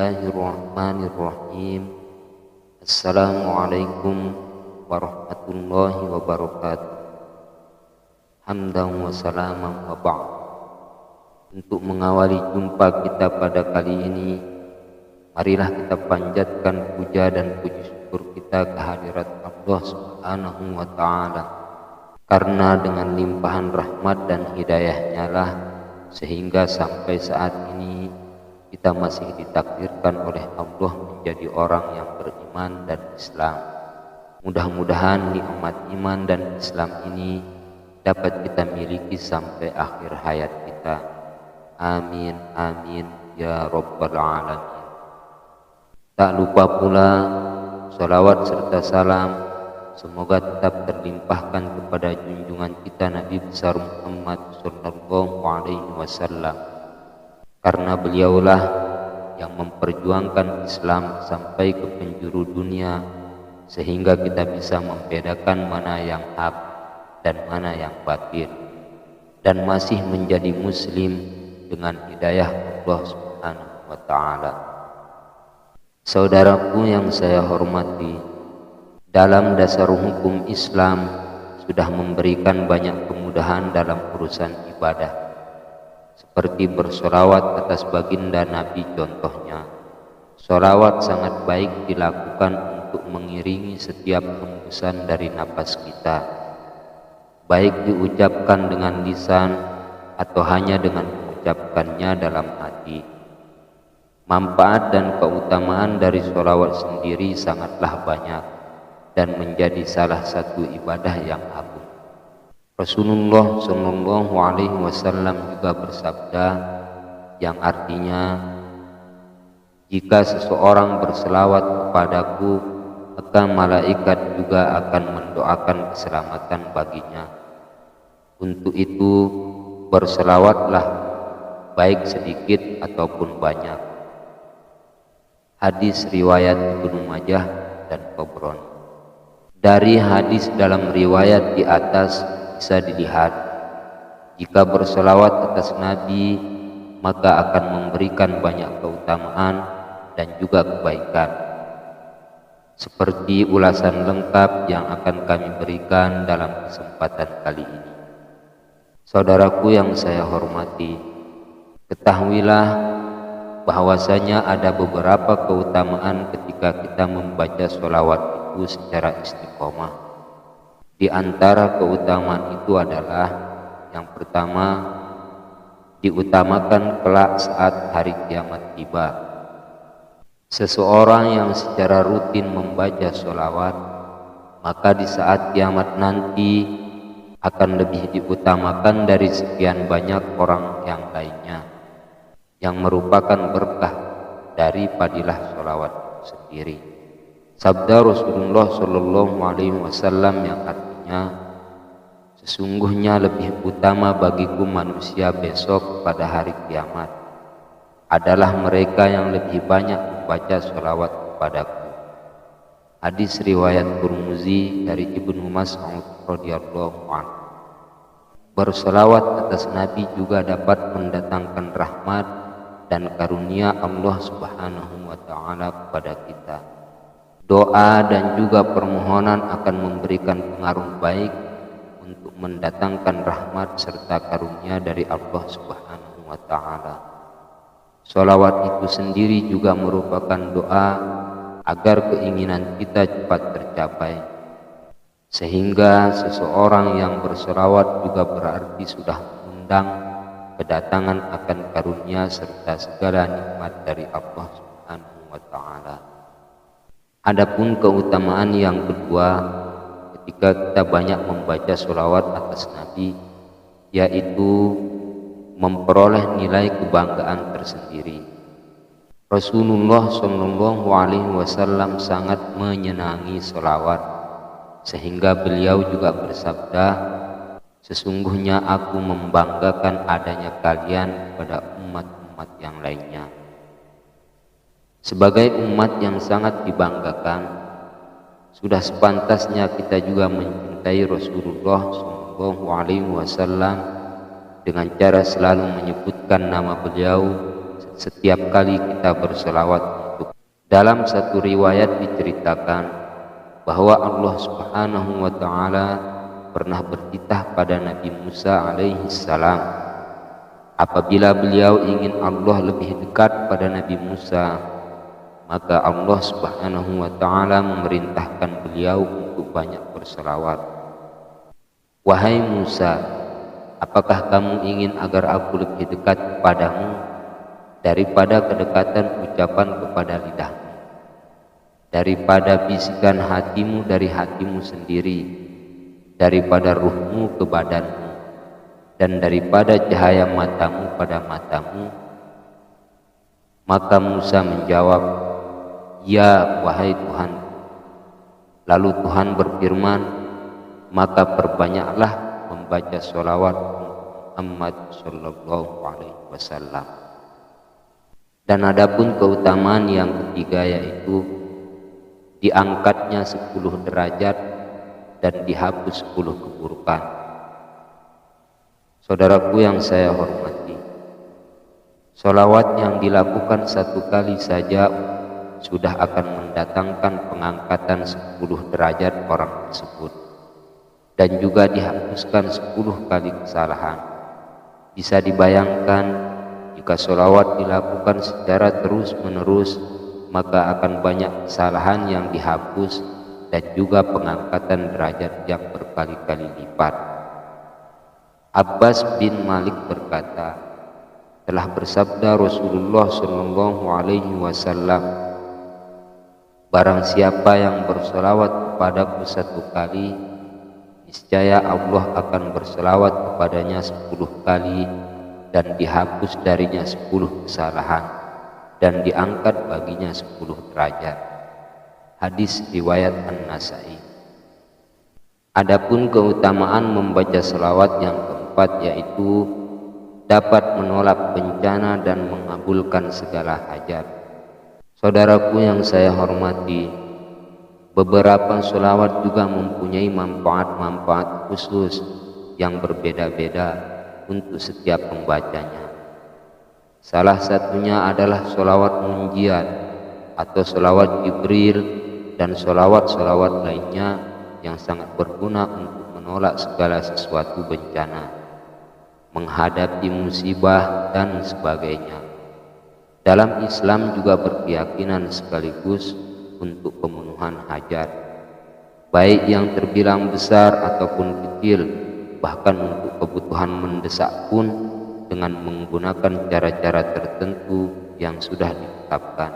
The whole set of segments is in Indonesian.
Bismillahirrahmanirrahim. Assalamualaikum warahmatullahi wabarakatuh. Hamdan wa salaman wa ba'd. Untuk mengawali jumpa kita pada kali ini, marilah kita panjatkan puja dan puji syukur kita kehadirat Allah Subhanahu wa ta'ala, karena dengan limpahan rahmat dan hidayahnya lah sehingga sampai saat ini kita masih ditakdirkan oleh Allah menjadi orang yang beriman dan Islam. Mudah-mudahan nikmat iman dan Islam ini dapat kita miliki sampai akhir hayat kita. Amin, amin, ya Rabbal Alamin. Tak lupa pula salawat serta salam semoga tetap terlimpahkan kepada junjungan kita Nabi besar Muhammad sallallahu alaihi wasallam, karena beliaulah yang memperjuangkan Islam sampai ke penjuru dunia sehingga kita bisa membedakan mana yang hak dan mana yang batil, dan masih menjadi muslim dengan hidayah Allah Subhanahu wa ta'ala. Saudaraku yang saya hormati, dalam dasar hukum Islam sudah memberikan banyak kemudahan dalam urusan ibadah, seperti bersolawat atas baginda Nabi. Contohnya, solawat sangat baik dilakukan untuk mengiringi setiap hembusan dari napas kita, baik diucapkan dengan lisan atau hanya dengan mengucapkannya dalam hati. Manfaat dan keutamaan dari solawat sendiri sangatlah banyak dan menjadi salah satu ibadah yang agung. Rasulullah Shallallahu Alaihi Wasallam juga bersabda, yang artinya, jika seseorang berselawat kepadaku, maka malaikat juga akan mendoakan keselamatan baginya. Untuk itu berselawatlah, baik sedikit ataupun banyak. Hadis riwayat Ibnu Majah dan Tabrani. Dari hadis dalam riwayat di atas bisa dilihat, jika berselawat atas Nabi maka akan memberikan banyak keutamaan dan juga kebaikan, seperti ulasan lengkap yang akan kami berikan dalam kesempatan kali ini. Saudaraku yang saya hormati, ketahuilah bahwasanya ada beberapa keutamaan ketika kita membaca sholawat itu secara istiqomah. Di antara keutamaan itu adalah, yang pertama, diutamakan kelak saat hari kiamat tiba. Seseorang yang secara rutin membaca sholawat, maka di saat kiamat nanti akan lebih diutamakan dari sekian banyak orang yang lainnya, yang merupakan berkah dari fadilah sholawat sendiri. Sabda Rasulullah Shallallahu Alaihi Wasallam yang artinya, sesungguhnya lebih utama bagiku manusia besok pada hari kiamat adalah mereka yang lebih banyak membaca sholawat kepadaku. Hadis riwayat Tirmizi dari Ibnu Mas'ud radhiyallahu anhu. Bersolawat atas Nabi juga dapat mendatangkan rahmat dan karunia Allah Subhanahu wa ta'ala kepada kita. Doa dan juga permohonan akan memberikan pengaruh baik untuk mendatangkan rahmat serta karunia dari Allah Subhanahu wa ta'ala. Sholawat itu sendiri juga merupakan doa agar keinginan kita cepat tercapai, sehingga seseorang yang bersolawat juga berarti sudah mengundang kedatangan akan karunia serta segala nikmat dari Allah Subhanahu wa ta'ala. Adapun keutamaan yang kedua ketika kita banyak membaca sholawat atas Nabi, yaitu memperoleh nilai kebanggaan tersendiri. Rasulullah Shallallahu Alaihi Wasallam sangat menyenangi sholawat, sehingga beliau juga bersabda, sesungguhnya aku membanggakan adanya kalian pada umat-umat yang lainnya. Sebagai umat yang sangat dibanggakan, sudah sepantasnya kita juga mencintai Rasulullah Shallallahu Alaihi Wasallam dengan cara selalu menyebutkan nama beliau setiap kali kita berselawat untuk. Dalam satu riwayat diceritakan bahwa Allah Subhanahu wa taala pernah bertitah pada Nabi Musa alaihi salam. Apabila beliau ingin Allah lebih dekat pada Nabi Musa, maka Allah Subhanahu wa taala memerintahkan beliau untuk banyak berselawat. Wahai Musa, apakah kamu ingin agar aku lebih dekat kepadamu daripada kedekatan ucapan kepada lidahmu, daripada bisikan hatimu dari hatimu sendiri, daripada ruhmu ke badanmu, dan daripada cahaya matamu pada matamu? Maka Musa menjawab, ya wahai Tuhan. Lalu Tuhan berfirman, maka perbanyaklah membaca sholawat Muhammad sallallahu alaihi wasallam. Dan adapun keutamaan yang ketiga, yaitu diangkatnya 10 derajat dan dihapus 10 keburukan. Saudaraku yang saya hormati, sholawat yang dilakukan 1 kali saja sudah akan mendatangkan pengangkatan 10 derajat orang tersebut, dan juga dihapuskan 10 kali kesalahan. Bisa dibayangkan jika sholawat dilakukan secara terus menerus, maka akan banyak kesalahan yang dihapus dan juga pengangkatan derajat yang berkali-kali lipat. Abbas bin Malik berkata, telah bersabda Rasulullah sallallahu alaihi wasallam, barang siapa yang berselawat kepadaku 1 kali, niscaya Allah akan berselawat kepadanya 10 kali dan dihapus darinya 10 kesalahan dan diangkat baginya 10 derajat. Hadis riwayat An-Nasa'i. Adapun keutamaan membaca selawat yang keempat, yaitu dapat menolak bencana dan mengabulkan segala hajat. Saudaraku yang saya hormati, beberapa sholawat juga mempunyai manfaat-manfaat khusus yang berbeda-beda untuk setiap pembacanya. Salah satunya adalah sholawat munjiat atau sholawat Jibril dan sholawat-sholawat lainnya yang sangat berguna untuk menolak segala sesuatu bencana, menghadapi musibah dan sebagainya. Dalam Islam juga berkeyakinan sekaligus untuk pemenuhan hajat, baik yang terbilang besar ataupun kecil, bahkan untuk kebutuhan mendesak pun dengan menggunakan cara-cara tertentu yang sudah ditetapkan.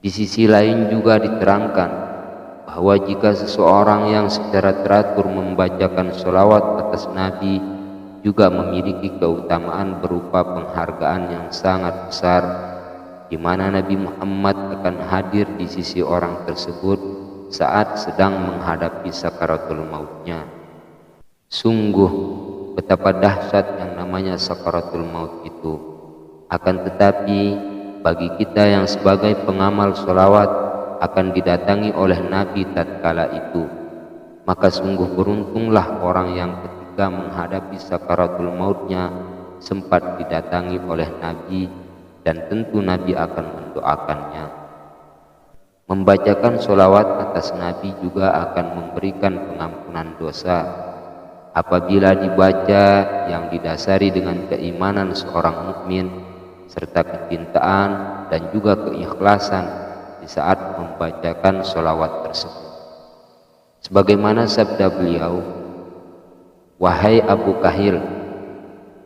Di sisi lain juga diterangkan bahwa jika seseorang yang secara teratur membacakan sholawat atas Nabi juga memiliki keutamaan berupa penghargaan yang sangat besar, di mana Nabi Muhammad akan hadir di sisi orang tersebut saat sedang menghadapi sakaratul mautnya. Sungguh betapa dahsyat yang namanya sakaratul maut itu. Akan tetapi bagi kita yang sebagai pengamal sholawat akan didatangi oleh Nabi tatkala itu, maka sungguh beruntunglah orang yang ketika menghadapi sakaratul mautnya sempat didatangi oleh Nabi, dan tentu Nabi akan mendoakannya. Membacakan sholawat atas Nabi juga akan memberikan pengampunan dosa apabila dibaca yang didasari dengan keimanan seorang mukmin serta kecintaan dan juga keikhlasan di saat membacakan sholawat tersebut. Sebagaimana sabda beliau, wahai Abu Kahil,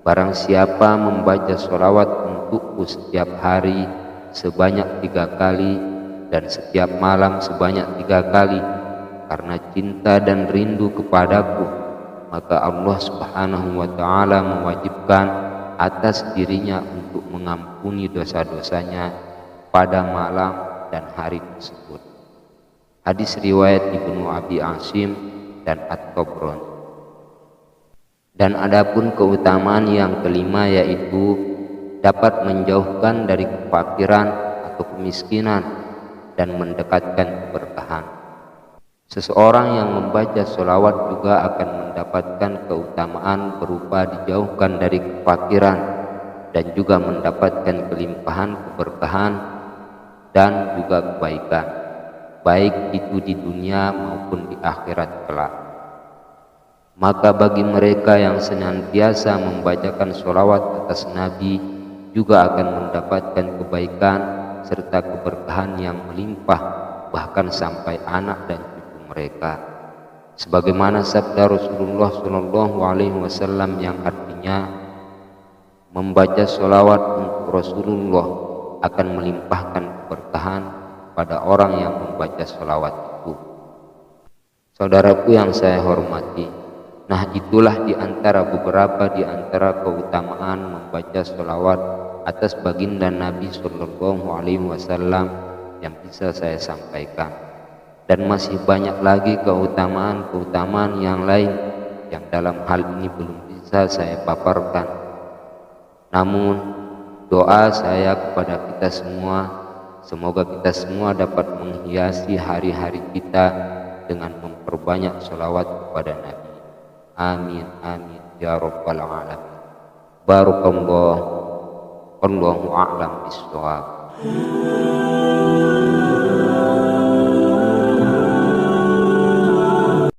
barang siapa membaca sholawat untukku setiap hari sebanyak 3 kali dan setiap malam sebanyak 3 kali karena cinta dan rindu kepadaku, maka Allah Subhanahu wa ta'ala mewajibkan atas dirinya untuk mengampuni dosa-dosanya pada malam dan hari tersebut. Hadis riwayat Ibnu Abi Asim dan At-Tabrani. Dan adapun keutamaan yang kelima, yaitu dapat menjauhkan dari kefakiran atau kemiskinan dan mendekatkan keberkahan. Seseorang yang membaca sholawat juga akan mendapatkan keutamaan berupa dijauhkan dari kefakiran dan juga mendapatkan kelimpahan keberkahan dan juga kebaikan, baik itu di dunia maupun di akhirat kelak. Maka bagi mereka yang senantiasa membacakan sholawat atas Nabi juga akan mendapatkan kebaikan serta keberkahan yang melimpah, bahkan sampai anak dan cucu mereka. Sebagaimana sabda Rasulullah SAW yang artinya, membaca sholawat untuk Rasulullah akan melimpahkan keberkahan pada orang yang membaca sholawat itu. Saudaraku yang saya hormati, nah itulah beberapa di antara keutamaan membaca sholawat atas baginda Nabi SAW yang bisa saya sampaikan. Dan masih banyak lagi keutamaan-keutamaan yang lain yang dalam hal ini belum bisa saya paparkan. Namun doa saya kepada kita semua, semoga kita semua dapat menghiasi hari-hari kita dengan memperbanyak sholawat kepada Nabi. Amin amin ya rabbal alamin. Barakallahu, wallahu a'lam bishawab.